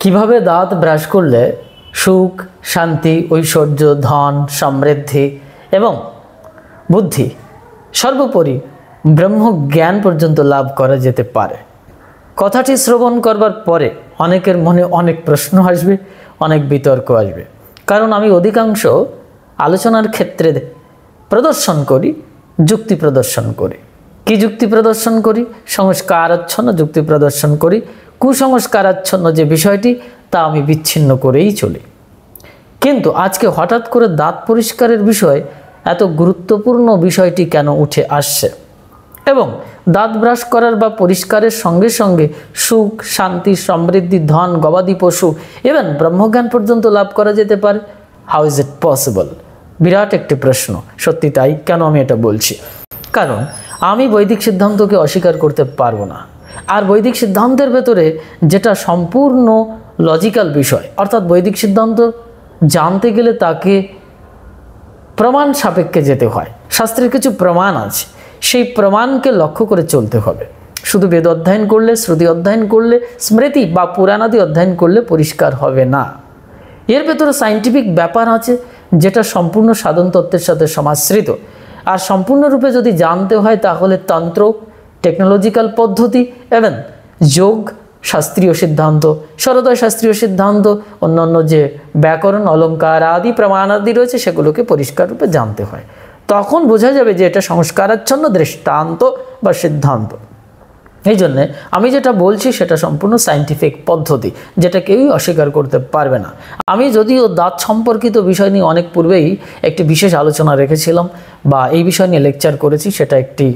কিভাবে দাঁত ব্রাশ করলে সুখ, শান্তি, ঐশ্বর্য, ধন, সমৃদ্ধি এবং বুদ্ধি, সর্বোপরি ব্রহ্মজ্ঞান পর্যন্ত লাভ করা যেতে পারে। কথাটি শ্রবণ করবার পরে অনেকের মনে অনেক প্রশ্ন আসবে, অনেক বিতর্ক আসবে। কারণ আমি অধিকাংশ আলোচনার ক্ষেত্রে প্রদর্শন করি, যুক্তি প্রদর্শন করি। কি যুক্তি প্রদর্শন করি? সংস্কারাচ্ছন্ন যুক্তি প্রদর্শন করি। কুসংস্কারাচ্ছন্ন যে বিষয়টি, তা আমি বিচ্ছিন্ন করেই চলি। কিন্তু আজকে হঠাৎ করে দাঁত পরিষ্কারের বিষয়, এত গুরুত্বপূর্ণ বিষয়টি কেন উঠে আসছে? এবং দাঁত ব্রাশ করার বা পরিষ্কারের সঙ্গে সঙ্গে সুখ, শান্তি, সমৃদ্ধি, ধন, গবাদি পশু ইভেন ব্রহ্মজ্ঞান পর্যন্ত লাভ করা যেতে পারে। How is it possible? বিরাট একটি প্রশ্ন। সত্যি তাই। কেন আমি এটা বলছি? কারণ আমি বৈদিক সিদ্ধান্তকে অস্বীকার করতে পারবো না। আর বৈদিক সিদ্ধান্তের ভেতরে যেটা সম্পূর্ণ লজিক্যাল বিষয়, অর্থাৎ বৈদিক সিদ্ধান্ত জানতে গেলে তাকে প্রমাণ সাপেক্ষে যেতে হয়। শাস্ত্রের কিছু প্রমাণ আছে, সেই প্রমাণকে লক্ষ্য করে চলতে হবে। শুধু বেদ অধ্যয়ন করলে, শ্রুতি অধ্যয়ন করলে, স্মৃতি বা পুরাণাদি অধ্যয়ন করলে পরিষ্কার হবে না। এর ভেতরে সায়েন্টিফিক ব্যাপার আছে, যেটা সম্পূর্ণ সাধন তত্ত্বের সাথে সমাশ্রিত। আর সম্পূর্ণরূপে যদি জানতে হয় তাহলে তন্ত্র, টেকনোলজিক্যাল পদ্ধতি এবং যোগ, শাস্ত্রীয় সিদ্ধান্ত, শরদয় শাস্ত্রীয় সিদ্ধান্ত, অন্যান্য যে ব্যাকরণ, অলঙ্কার আদি প্রমাণাদি রয়েছে, সেগুলোকে পরিষ্কার রূপে জানতে হয়। তখন বোঝা যাবে যে এটা সংস্কারাচ্ছন্ন দৃষ্টান্ত বা সিদ্ধান্ত। এই জন্যে আমি যেটা বলছি সেটা সম্পূর্ণ সায়েন্টিফিক পদ্ধতি, যেটা কেউই অস্বীকার করতে পারবে না। আমি যদিও দাঁত সম্পর্কিত বিষয় নিয়ে অনেক পূর্বেই একটি বিশেষ আলোচনা রেখেছিলাম বা এই বিষয় নিয়ে লেকচার করেছি, সেটা একটি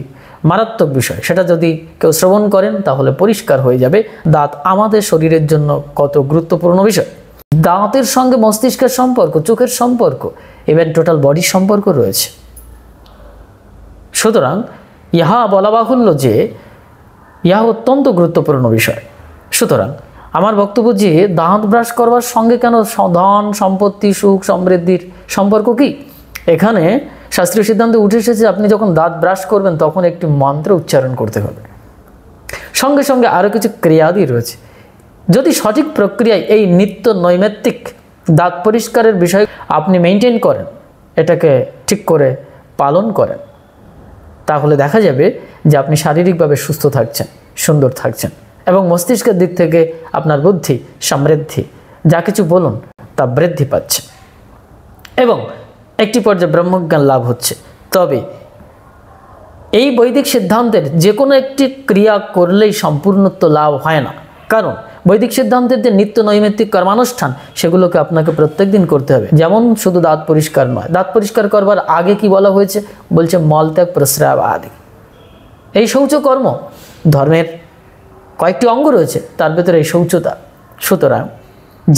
মারাত্মক বিষয়। সেটা যদি কেউ শ্রবণ করেন তাহলে পরিষ্কার হয়ে যাবে দাঁত আমাদের শরীরের জন্য কত গুরুত্বপূর্ণ বিষয়। দাঁতের সঙ্গে মস্তিষ্কের সম্পর্ক, চোখের সম্পর্ক, ইভেন টোটাল বডির সম্পর্ক রয়েছে। সুতরাং ইহা বলা বাহুল্য যে ইহা অত্যন্ত গুরুত্বপূর্ণ বিষয়। সুতরাং আমার বক্তব্য যে দাঁত ব্রাশ করবার সঙ্গে কেন ধন, সম্পত্তি, সুখ, সমৃদ্ধির সম্পর্ক কি? এখানে শাস্ত্রীয় সিদ্ধান্তে উঠে এসেছে আপনি যখন দাঁত ব্রাশ করবেন তখন একটি মন্ত্র উচ্চারণ করতে হবে। সঙ্গে সঙ্গে আরও কিছু ক্রিয়াদি রয়েছে। যদি সঠিক প্রক্রিয়ায় এই নিত্য নৈমিত্তিক দাঁত পরিষ্কারের বিষয় আপনি মেনটেন করেন, এটাকে ঠিক করে পালন করেন, তাহলে দেখা যাবে যে আপনি শারীরিকভাবে সুস্থ থাকছেন, সুন্দর থাকছেন এবং মস্তিষ্কের দিক থেকে আপনার বুদ্ধি, সমৃদ্ধি, যা কিছু বলুন তা বৃদ্ধি পাচ্ছে এবং একটি পর্যায়ে ব্রহ্মজ্ঞান লাভ হচ্ছে। তবে এই বৈদিক সিদ্ধান্তের যে কোনো একটি ক্রিয়া করলেই সম্পূর্ণত্ব লাভ হয় না। কারণ বৈদিক সিদ্ধান্তের যে নিত্য নৈমিত্তিক কর্মানুষ্ঠান, সেগুলোকে আপনাকে প্রত্যেক দিন করতে হবে। যেমন শুধু দাঁত পরিষ্কার নয়, দাঁত পরিষ্কার করবার আগে কি বলা হয়েছে? বলছে মলত্যাগ, প্রস্রাব আদি। এই শৌচকর্ম ধর্মের কয়েকটি অঙ্গ রয়েছে, তার ভেতরে এই শৌচতা। সুতরাং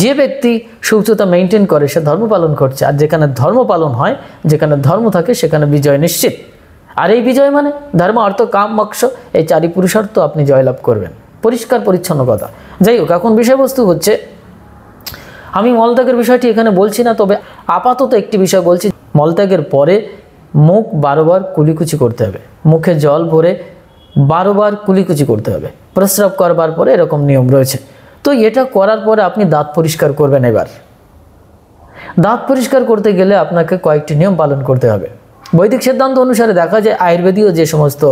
যে ব্যক্তি শৌচতা মেনটেন করে সে ধর্ম পালন করছে। আর যেখানে ধর্ম পালন হয়, যেখানে ধর্ম থাকে, সেখানে বিজয় নিশ্চিত। আর এই বিজয় মানে ধর্ম, অর্থ, কাম, মোক্ষ, এই চারি পুরুষার্থ আপনি জয়লাভ করবেন। পরিষ্কার পরিচ্ছন্ন কথা। যাই হোক, এখন বিষয়বস্তু হচ্ছে, আমি মলত্যাগের বিষয়টি এখানে বলছি না, তবে আপাতত একটি বিষয় বলছি। মলত্যাগের পরে মুখ 12 বার কুলিকুচি করতে হবে। মুখে জল ভরে 12 বার কুলিকুচি করতে হবে। প্রস্রাব করবার পরে এরকম নিয়ম রয়েছে। তো এটা করার পরে আপনি দাঁত পরিষ্কার করবেন। এবার দাঁত পরিষ্কার করতে গেলে আপনাকে কয়েকটি নিয়ম পালন করতে হবে। বৈদিক সিদ্ধান্ত অনুসারে দেখা যায় আয়ুর্বেদীয় যে সমস্ত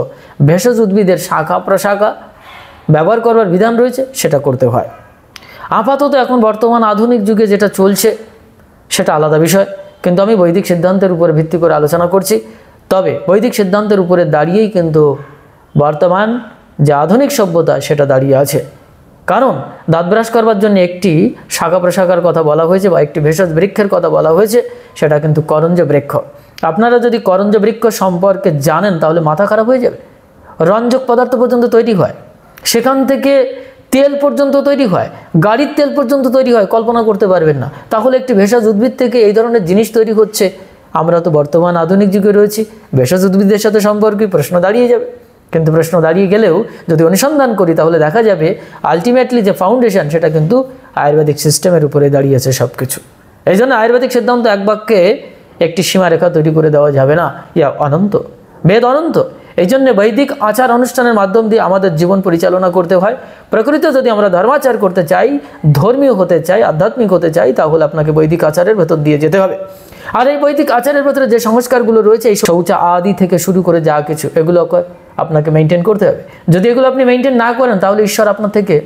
ভেষজ উদ্ভিদের শাখা প্রশাখা ব্যবহার করবার বিধান রয়েছে, সেটা করতে হয়। আপাতত এখন বর্তমান আধুনিক যুগে যেটা চলছে সেটা আলাদা বিষয়, কিন্তু আমি বৈদিক সিদ্ধান্তের উপরে ভিত্তি করে আলোচনা করছি। তবে বৈদিক সিদ্ধান্তের উপরে দাঁড়িয়েই কিন্তু বর্তমান যে আধুনিক সভ্যতা সেটা দাঁড়িয়ে আছে। কারণ দাঁত ব্রাশ করবার জন্য একটি শাখা প্রশাখার কথা বলা হয়েছে বা একটি ভেষজ বৃক্ষের কথা বলা হয়েছে, সেটা কিন্তু করঞ্জ বৃক্ষ। আপনারা যদি করঞ্জ বৃক্ষ সম্পর্কে জানেন তাহলে মাথা খারাপ হয়ে যাবে। রঞ্জক পদার্থ পর্যন্ত তৈরি হয়, সেখান থেকে তেল পর্যন্ত তৈরি হয়, গাড়ির তেল পর্যন্ত তৈরি হয়, কল্পনা করতে পারবেন না। তাহলে একটি ভেষজ উদ্ভিদ থেকে এই ধরনের জিনিস তৈরি হচ্ছে। আমরা তো বর্তমান আধুনিক যুগে রয়েছি, ভেষজ উদ্ভিদের সাথে সম্পর্কে প্রশ্ন দাঁড়িয়ে যাবে। কিন্তু প্রশ্ন দাঁড়িয়ে গেলেও যদি অনুসন্ধান করি তাহলে দেখা যাবে আলটিমেটলি যে ফাউন্ডেশন সেটা কিন্তু আয়ুর্বেদিক সিস্টেমের উপরে দাঁড়িয়েছে সব কিছু। এই জন্য আয়ুর্বেদিক সিদ্ধান্ত এক বাক্যে একটি সীমারেখা তৈরি করে দেওয়া যাবে না। ইয়া অনন্ত, বেদ অনন্ত। এই জন্য বৈদিক আচার অনুষ্ঠানের মাধ্যম দিয়ে আমাদের জীবন পরিচালনা করতে হয়। প্রকৃত যদি আমরা ধর্মাচার করতে চাই, ধর্মীয় হতে চাই, আধ্যাত্মিক হতে চাই, তাহলে আপনাকে বৈদিক আচারের ভেতর দিয়ে যেতে হবে। আর এই বৈদিক আচারের ভেতরে যে সংস্কারগুলো রয়েছে, এই শৌচ আদি থেকে শুরু করে যা কিছু, এগুলো আপনাকে মেনটেন করতে হবে। যদি এগুলো আপনি মেনটেন না করেন, তাহলে ঈশ্বর আপনার থেকে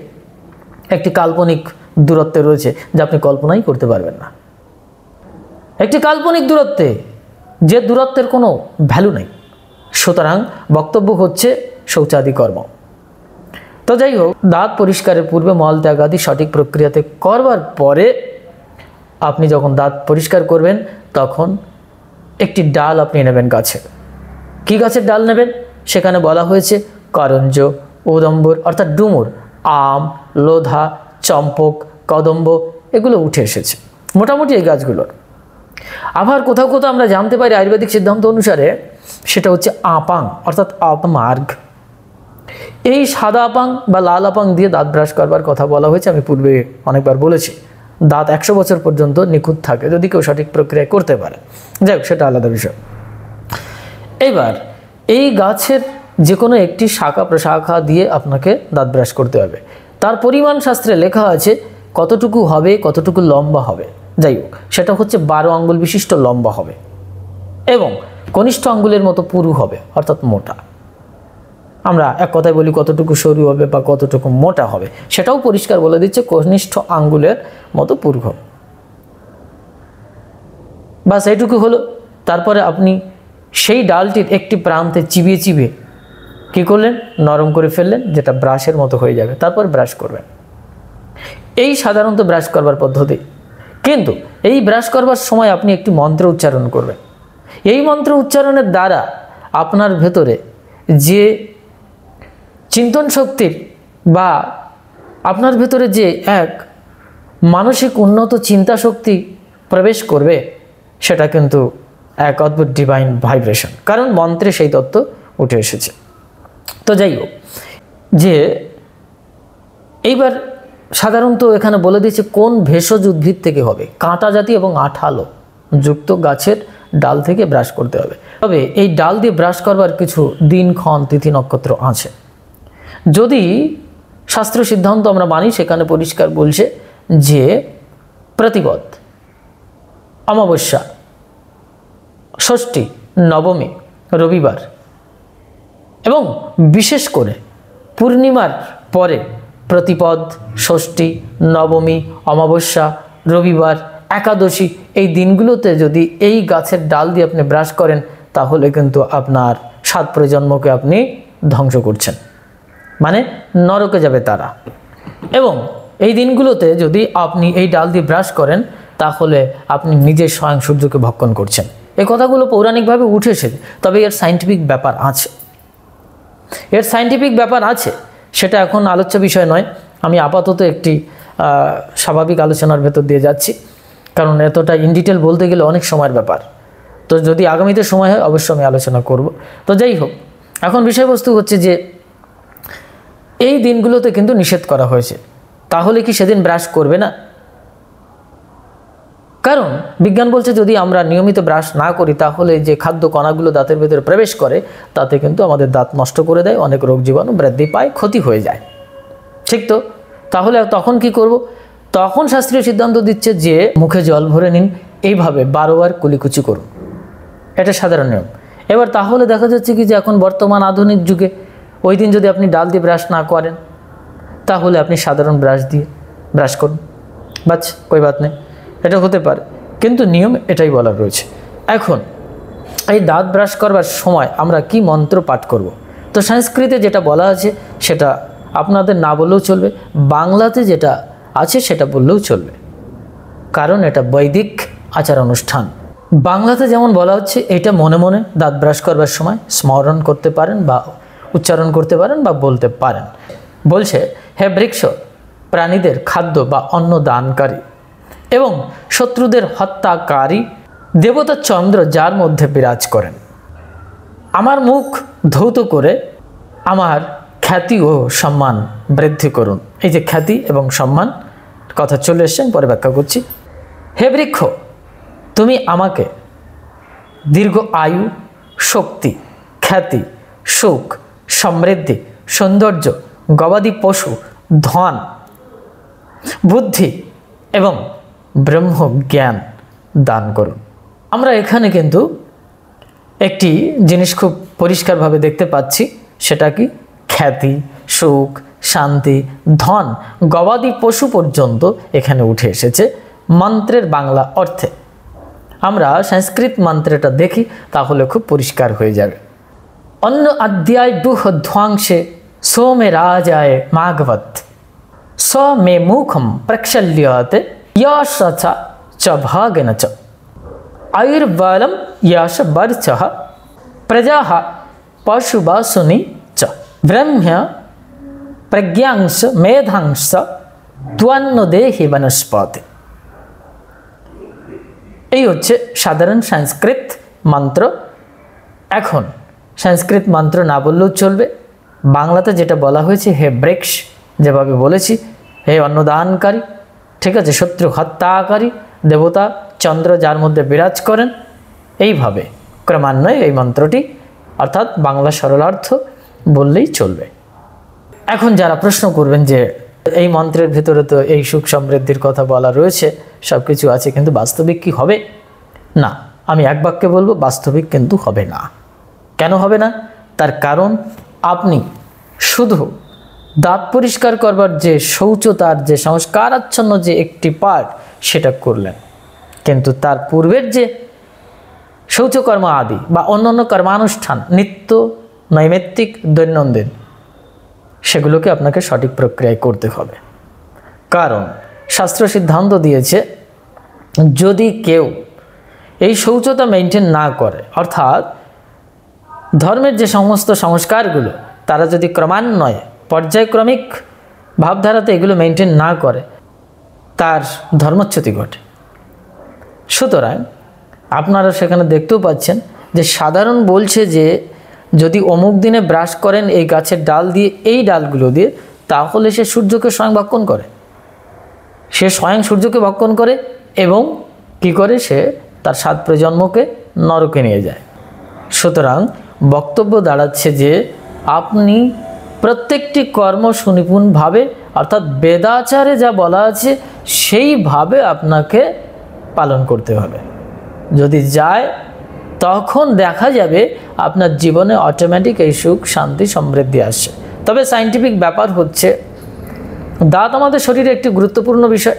একটি কাল্পনিক দূরত্বে রয়েছে, যা আপনি কল্পনাই করতে পারবেন না। একটি কাল্পনিক দূরত্বে, যে দূরত্বের কোনো ভ্যালু নেই। সুতরাং বক্তব্য হচ্ছে শৌচাদি কর্ম। তো যাই হোক, দাঁত পরিষ্কারের পূর্বে মলত্যাগ আদি সঠিক প্রক্রিয়াতে করবার পরে আপনি যখন দাঁত পরিষ্কার করবেন, তখন একটি ডাল আপনি নেবেন গাছে। কি গাছের ডাল নেবেন? সেখানে বলা হয়েছে করঞ্জ, ঔদম্বর অর্থাৎ ডুমুর, আম, লোধা, চম্পক, কদম্ব, এগুলো উঠে এসেছে মোটামুটি এই গাছগুলোর। আবার কোথাও কোথাও আমরা জানতে পারি আয়ুর্বেদিক সিদ্ধান্ত অনুসারে সেটা হচ্ছে আপাং অর্থাৎ আপমার্গ। এই সাদা আপাং বা লাল আপাং দিয়ে দাঁত ব্রাশ করবার কথা বলা হয়েছে। আমি পূর্বে অনেকবার বলেছি, দাঁত 100 বছর পর্যন্ত নিখুঁত থাকে যদি কেউ সঠিক প্রক্রিয়া করতে পারে। যাই হোক, সেটা আলাদা বিষয়। এবার এই গাছের যে কোনো একটি শাখা প্রশাখা দিয়ে আপনাকে দাঁত ব্রাশ করতে হবে। তার পরিমাণ শাস্ত্রে লেখা আছে কতটুকু হবে, কতটুকু লম্বা হবে। যাই হোক, সেটা হচ্ছে 12 আঙ্গুল বিশিষ্ট লম্বা হবে এবং কনিষ্ঠ আঙ্গুলের মতো পুরু হবে অর্থাৎ মোটা। আমরা এক কথায় বলি কতটুকু সরু হবে বা কতটুকু মোটা হবে, সেটাও পরিষ্কার বলে দিচ্ছে কনিষ্ঠ আঙ্গুলের মতো পুরু হবে। বাস এইটুকু হলো। তারপরে আপনি সেই ডালটির একটি প্রান্তে চিবিয়ে চিবিয়ে কী করলেন? নরম করে ফেললেন, যেটা ব্রাশের মতো হয়ে যাবে। তারপর ব্রাশ করবেন। এই সাধারণত ব্রাশ করবার পদ্ধতি। কিন্তু এই ব্রাশ করবার সময় আপনি একটি মন্ত্র উচ্চারণ করবেন। এই মন্ত্র উচ্চারণের দ্বারা আপনার ভেতরে যে চিন্তন শক্তির বা আপনার ভেতরে যে এক মানসিক উন্নত চিন্তা শক্তি প্রবেশ করবে, সেটা কিন্তু এক অদ্ভুত ডিভাইন ভাইব্রেশন, কারণ মন্ত্রে সেই তত্ত্ব উঠে এসেছে। তো যাই হোক, যে এইবার সাধারণত এখানে বলে দিয়েছে কোন ভেষজ উদ্ভিদ থেকে হবে। কাঁটা জাতীয় এবং আঠালো যুক্ত গাছের ডাল থেকে ব্রাশ করতে হবে। তবে এই ডাল দিয়ে ব্রাশ করবার কিছু দিনক্ষণ, তিথি, নক্ষত্র আছে। যদি শাস্ত্র সিদ্ধান্ত আমরা মানি, সেখানে পরিষ্কার বলছে যে প্রতিপদ, অমাবস্যা, ষষ্ঠী, নবমী, রবিবার এবং বিশেষ করে পূর্ণিমার পরে প্রতিপদ, ষষ্ঠী, নবমী, অমাবস্যা, রবিবার, একাদশী, এই দিনগুলোতে যদি এই গাছের ডাল দিয়ে আপনি ব্রাশ করেন, তাহলে কিন্তু আপনার 7 প্রজন্মকে আপনি ধ্বংস করছেন, মানে নরকে যাবে তারা। এবং এই দিনগুলোতে যদি আপনি এই ডাল দিয়ে ব্রাশ করেন, তাহলে আপনি নিজে স্বয়ং সূর্যকে ভক্ষণ করছেন। এই কথাগুলো পৌরাণিকভাবে উঠে এসেছে, তবে এর সায়েন্টিফিক ব্যাপার আছে। সেটা এখন আলোচ্য বিষয় নয়। আমি আপাতত একটি স্বাভাবিক আলোচনার ভেতর দিয়ে যাচ্ছি, কারণ এতটা ইন ডিটেল বলতে গেলে অনেক সময়ের ব্যাপার। তো যদি আগামীতে সময় হয় অবশ্যই আমি আলোচনা করব। তো যাই হোক, এখন বিষয়বস্তু হচ্ছে যে এই দিনগুলোতে কিন্তু নিষেধ করা হয়েছে। তাহলে কি সেদিন ব্রাশ করবে না? কারণ বিজ্ঞান বলছে যদি আমরা নিয়মিত ব্রাশ না করি, তাহলে যে খাদ্য কণাগুলো দাঁতের ভেতরে প্রবেশ করে, তাতে কিন্তু আমাদের দাঁত নষ্ট করে দেয়, অনেক রোগ জীবাণু বৃদ্ধি পায়, ক্ষতি হয়ে যায়। ঠিক তো? তাহলে তখন কি করব? তখন শাস্ত্রীয় সিদ্ধান্ত দিচ্ছে যে মুখে জল ভরে নিন, এইভাবে 12 বার কুলিকুচি করুন। এটা সাধারণ নিয়ম। এবার তাহলে দেখা যাচ্ছে কি যে এখন বর্তমান আধুনিক যুগে ওই দিন যদি আপনি ডাল দিয়ে ব্রাশ না করেন, তাহলে আপনি সাধারণ ব্রাশ দিয়ে ব্রাশ করুন, বাস কই বাত নেই। এটা হতে পারে, কিন্তু নিয়ম এটাই বলা রয়েছে। এখন এই দাঁত ব্রাশ করবার সময় আমরা কি মন্ত্র পাঠ করব? তো সংস্কৃতে যেটা বলা আছে সেটা আপনাদের না বললেও চলবে, বাংলাতে যেটা আছে সেটা বললেও চলবে, কারণ এটা বৈদিক আচার অনুষ্ঠান। বাংলাতে যেমন বলা হচ্ছে, এটা মনে মনে দাঁত ব্রাশ করবার সময় স্মরণ করতে পারেন বা উচ্চারণ করতে পারেন বা বলতে পারেন। বলছে, হে বৃক্ষ, প্রাণীদের খাদ্য বা অন্ন দানকারী এবং শত্রুদের হত্যাকারী দেবতা চন্দ্র যার মধ্যে বিরাজ করেন, আমার মুখ ধৌত করে আমার খ্যাতি ও সম্মান বৃদ্ধি করুন। এই যে খ্যাতি এবং সম্মান কথা চলে এসছে, পরে ব্যাখ্যা করছি। হে বৃক্ষ, তুমি আমাকে দীর্ঘ আয়ু, শক্তি, খ্যাতি, সুখ, সমৃদ্ধি, সৌন্দর্য, গবাদি পশু, ধন, বুদ্ধি এবং ব্রহ্মজ্ঞান দান করুন। আমরা এখানে কিন্তু একটি জিনিস খুব পরিষ্কারভাবে দেখতে পাচ্ছি, সেটা কি? খ্যাতি, সুখ, শান্তি, ধন, গবাদি পশু পর্যন্ত এখানে উঠে এসেছে মন্ত্রের বাংলা অর্থে। আমরা সংস্কৃত মন্ত্রটা দেখি, তাহলে খুব পরিষ্কার হয়ে যাবে। অন্য অধ্যায় দুহধ্বাংশে সোমে রাজায় মাঘবত স মে মুখম প্রক্ষল্যতে यश च भागेन च आयुर्बलम यश वर्च प्रजा पशुवासुनि च ब्रह्म प्रज्ञांश मेधांश त्वन्नदेहि वनस्पति। এই হচ্ছে সাধারণ সংস্কৃত মন্ত্র। এখন সংস্কৃত মন্ত্র না বললেও চলবে, বাংলাতে যেটা বলা হয়েছে, হে বৃক্ষ, যেভাবে বলেছি, হে অন্নদানকারী, ঠিক আছে, শত্রু হত্যাকারী দেবতা চন্দ্র যার মধ্যে বিরাজ করেন, এইভাবে ক্রমান্বয়ে এই মন্ত্রটি অর্থাৎ বাংলা সরলার্থ বললেই চলবে। এখন যারা প্রশ্ন করবেন যে এই মন্ত্রের ভিতরে তো এই সুখ সমৃদ্ধির কথা বলা রয়েছে, সব কিছু আছে, কিন্তু বাস্তবিক কি হবে? না, আমি এক বাক্যে বলবো, বাস্তবিক কিন্তু হবে না। কেন হবে না? তার কারণ আপনি শুধু দাঁত পরিষ্কার করবার যে শৌচতার যে সংস্কারাচ্ছন্ন যে একটি পার্ট সেটা করলেন, কিন্তু তার পূর্বের যে শৌচকর্ম আদি বা অন্যান্য কর্মানুষ্ঠান নিত্য নৈমিত্তিক দৈনন্দিন, সেগুলোকে আপনাকে সঠিক প্রক্রিয়ায় করতে হবে। কারণ শাস্ত্র সিদ্ধান্ত দিয়েছে, যদি কেউ এই শৌচতা মেনটেন না করে, অর্থাৎ ধর্মের যে সমস্ত সংস্কারগুলো তারা যদি ক্রমান্বয়ে পর্যায়ক্রমিক ভাবধারাতে এগুলো মেনটেন না করে, তার ধর্মচ্যুতি ঘটে। সুতরাং আপনারা সেখানে দেখতেও পাচ্ছেন যে সাধারণ বলছে যে যদি অমুক দিনে ব্রাশ করেন এই গাছের ডাল দিয়ে, এই ডালগুলো দিয়ে, তাহলে সে সূর্যকে স্বয়ং ভক্ষণ করে, সে স্বয়ং সূর্যকে ভক্ষণ করে এবং কি করে, সে তার 7 প্রজন্মকে নরকে নিয়ে যায়। সুতরাং বক্তব্য দাঁড়াচ্ছে যে আপনি প্রত্যেকটি কর্ম সুনিপুণভাবে, অর্থাৎ বেদাচারে যা বলা আছে সেইভাবে আপনাকে পালন করতে হবে। যদি যায় তখন দেখা যাবে আপনার জীবনে অটোমেটিক এই সুখ শান্তি সমৃদ্ধি আসছে। তবে সায়েন্টিফিক ব্যাপার হচ্ছে, দাঁত আমাদের শরীরে একটি গুরুত্বপূর্ণ বিষয়।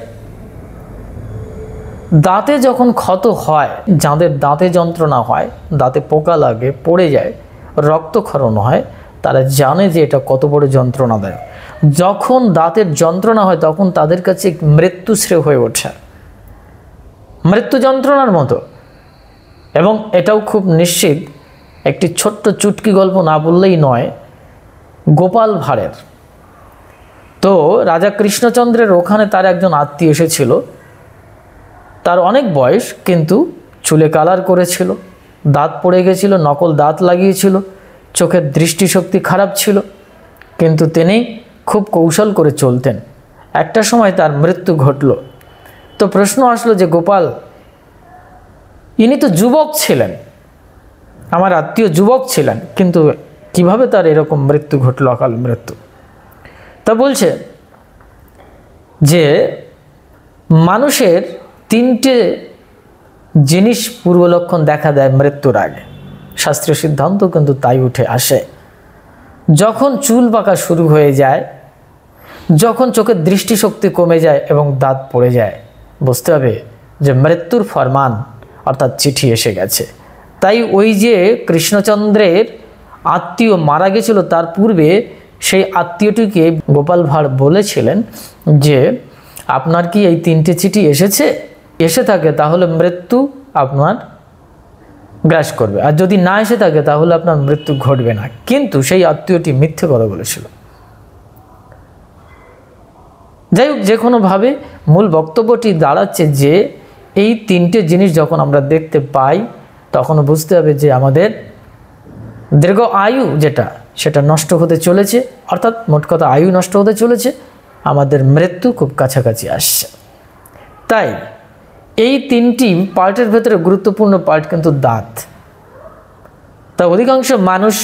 দাঁতে যখন ক্ষত হয়, যাদের দাঁতে যন্ত্রণা হয়, দাঁতে পোকা লাগে, পড়ে যায়, রক্তক্ষরণ হয়, তারা জানে যে এটা কত বড় যন্ত্রণাদায়ক। যখন দাঁতের যন্ত্রণা হয় তখন তাদের কাছে মৃত্যুশ্রেয় হয়ে ওঠে, মৃত্যু যন্ত্রণার মতো। এবং এটাও খুব নিশ্চিত, একটি ছোট্ট চুটকি গল্প না বললেই নয়, গোপাল ভাঁড়ের। তো রাজা কৃষ্ণচন্দ্রের ওখানে তার একজন আত্মীয় এসেছিল, তার অনেক বয়স, কিন্তু চুলে কালার করেছিল, দাঁত পড়ে গেছিল, নকল দাঁত লাগিয়েছিল, চোখের দৃষ্টিশক্তি খারাপ ছিল, কিন্তু তিনি খুব কৌশল করে চলতেন। একটা সময় তার মৃত্যু ঘটল। তো প্রশ্ন আসলো যে গোপাল, ইনি তো যুবক ছিলেন, আমার আত্মীয় যুবক ছিলেন, কিন্তু কিভাবে তার এরকম মৃত্যু ঘটল, অকাল মৃত্যু? তা বলছে যে মানুষের 3টে জিনিস পূর্বলক্ষণ দেখা দেয় মৃত্যুর আগে। শাস্ত্রীয় সিদ্ধান্ত কিন্তু তাই উঠে আসে। যখন চুল পাকা শুরু হয়ে যায়, যখন চোখের দৃষ্টিশক্তি কমে যায় এবং দাঁত পড়ে যায়, বুঝতে হবে যে মৃত্যুর ফরমান অর্থাৎ চিঠি এসে গেছে। তাই ওই যে কৃষ্ণচন্দ্রের আত্মীয় মারা গেছিল, তার পূর্বে সেই আত্মীয়টিকে গোপাল ভাঁড় বলেছিলেন যে আপনার কি এই 3টে চিঠি এসেছে? এসে থাকে তাহলে মৃত্যু আপনার গ্রাস করবে, আর যদি না এসে থাকে তাহলে আপনার মৃত্যু ঘটবে না। কিন্তু সেই আত্মীয়টি মিথ্যে কথা বলেছিল। যাই হোক, যে কোনোভাবে মূল বক্তব্যটি দাঁড়াচ্ছে যে এই 3টে জিনিস যখন আমরা দেখতে পাই, তখন বুঝতে হবে যে আমাদের দীর্ঘ আয়ু যেটা, সেটা নষ্ট হতে চলেছে, অর্থাৎ মোট কথা আয়ু নষ্ট হতে চলেছে, আমাদের মৃত্যু খুব কাছাকাছি আসছে। তাই এই 3টি পার্টের ভেতরে গুরুত্বপূর্ণ পার্ট কিন্তু দাঁত। তা অধিকাংশ মানুষ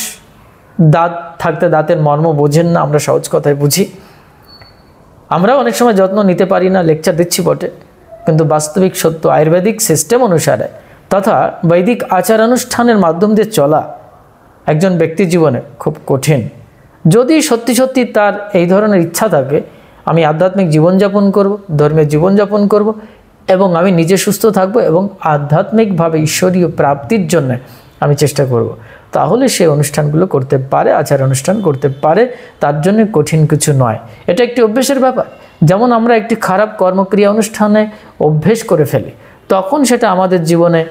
দাঁত থাকতে দাঁতের মর্ম বোঝেন না, আমরা সহজ কথায় বুঝি। আমরা অনেক সময় যত্ন নিতে পারি না, লেকচার দিচ্ছি বটে, কিন্তু বাস্তবিক সত্য আয়ুর্বেদিক সিস্টেম অনুসারে তথা বৈদিক আচার অনুষ্ঠানের মাধ্যম দিয়ে চলা একজন ব্যক্তির জীবনে খুব কঠিন। যদি সত্যি সত্যি তার এই ধরনের ইচ্ছা থাকে, আমি আধ্যাত্মিক জীবনযাপন করব, ধর্মের জীবনযাপন করব এবং আমি নিজে সুস্থ থাকব এবং আধ্যাত্মিকভাবে ঈশ্বরীয় প্রাপ্তির জন্য আমি চেষ্টা করব, তাহলে সে অনুষ্ঠানগুলো করতে পারে, আচার অনুষ্ঠান করতে পারে। তার জন্য কঠিন কিছু নয়, এটা একটি অভ্যেসের ব্যাপার। যেমন আমরা একটি খারাপ কর্মক্রিয়া অনুষ্ঠানে অভ্যেস করে ফেলি, তখন সেটা আমাদের জীবনে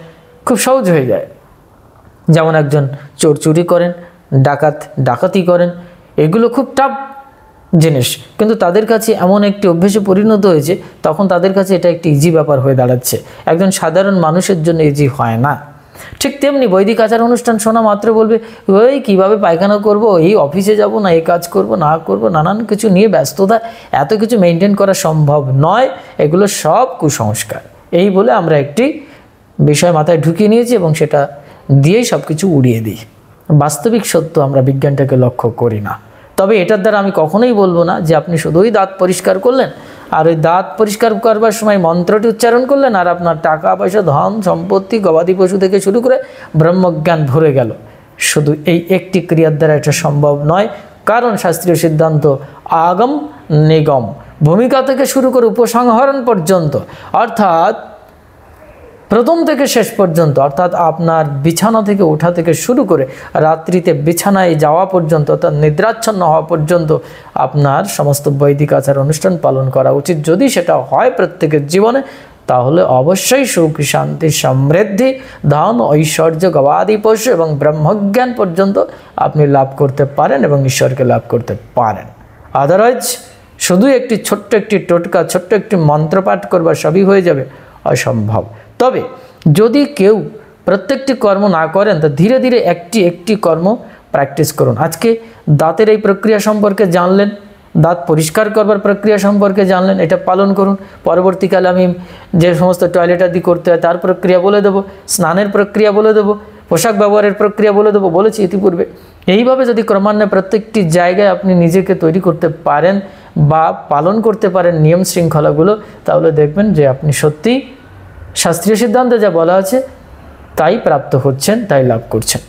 খুব সহজ হয়ে যায়। যেমন একজন চোর চুরি করেন, ডাকাতি করেন, এগুলো খুব টাফ জিনিস, কিন্তু তাদের কাছে এমন একটি অভ্যেসে পরিণত হয়েছে, তখন তাদের কাছে এটা একটি ইজি ব্যাপার হয়ে দাঁড়াচ্ছে। একজন সাধারণ মানুষের জন্য ইজি হয় না। ঠিক তেমনি বৈদিক আচার অনুষ্ঠান শোনা মাত্র বলবে ওই কীভাবে পায়খানা করব, এই অফিসে যাব না, এই কাজ করব না করব, নানান কিছু নিয়ে ব্যস্ততা, এত কিছু মেনটেন করা সম্ভব নয়, এগুলো সব কুসংস্কার। এই বলে আমরা একটি বিষয় মাথায় ঢুকিয়ে নিয়েছি এবং সেটা দিয়েই সব কিছু উড়িয়ে দিই। বাস্তবিক সত্য আমরা বিজ্ঞানটাকে লক্ষ্য করি না। তবে এটার দ্বারা আমি কখনোই বলবো না যে আপনি শুধুই দাঁত পরিষ্কার করলেন আর ওই দাঁত পরিষ্কার করবার সময় মন্ত্রটি উচ্চারণ করলেন আর আপনার টাকা পয়সা, ধন সম্পত্তি, গবাদি পশু থেকে শুরু করে ব্রহ্মজ্ঞান ভরে গেল। শুধু এই একটি ক্রিয়ার দ্বারা এটা সম্ভব নয়, কারণ শাস্ত্রীয় সিদ্ধান্ত আগম নিগম, ভূমিকা থেকে শুরু করে উপসংহরণ পর্যন্ত, অর্থাৎ প্রথম থেকে শেষ পর্যন্ত, অর্থাৎ আপনার বিছানা থেকে ওঠা থেকে শুরু করে রাত্রিতে বিছানায় যাওয়া পর্যন্ত, অর্থাৎ নিদ্রাচ্ছন্ন হওয়া পর্যন্ত আপনার সমস্ত বৈদিক আচার অনুষ্ঠান পালন করা উচিত। যদি সেটা হয় প্রত্যেকের জীবনে, তাহলে অবশ্যই সুখ, শান্তি, সমৃদ্ধি, ধন, ঐশ্বর্য, গবাদি পশু এবং ব্রহ্মজ্ঞান পর্যন্ত আপনি লাভ করতে পারেন এবং ঈশ্বরকে লাভ করতে পারেন। আদারওয়াইজ শুধু একটি ছোট্ট একটি টোটকা, ছোট্ট একটি মন্ত্রপাঠ করবার সবই হয়ে যাবে অসম্ভব। তবে যদি কেউ প্রত্যেকটি কর্ম না করেন, তা ধীরে ধীরে একটি একটি কর্ম প্র্যাকটিস করুন। আজকে দাঁতের এই প্রক্রিয়া সম্পর্কে জানলেন, দাঁত পরিষ্কার করবার প্রক্রিয়া সম্পর্কে জানলেন, এটা পালন করুন। পরবর্তীকালে আমি যে সমস্ত টয়লেট আদি করতে হয় তার প্রক্রিয়া বলে দেবো, স্নানের প্রক্রিয়া বলে দেবো, পোশাক ব্যবহারের প্রক্রিয়া বলে দেবো, বলেছি ইতিপূর্বে। এইভাবে যদি ক্রমান্বয়ে প্রত্যেকটি জায়গায় আপনি নিজেকে তৈরি করতে পারেন বা পালন করতে পারেন নিয়ম শৃঙ্খলাগুলো, তাহলে দেখবেন যে আপনি সত্যিই শাস্ত্রীয় সিদ্ধান্তে যা বলা আছে তাই প্রাপ্ত হচ্ছেন, তাই লাভ করছেন।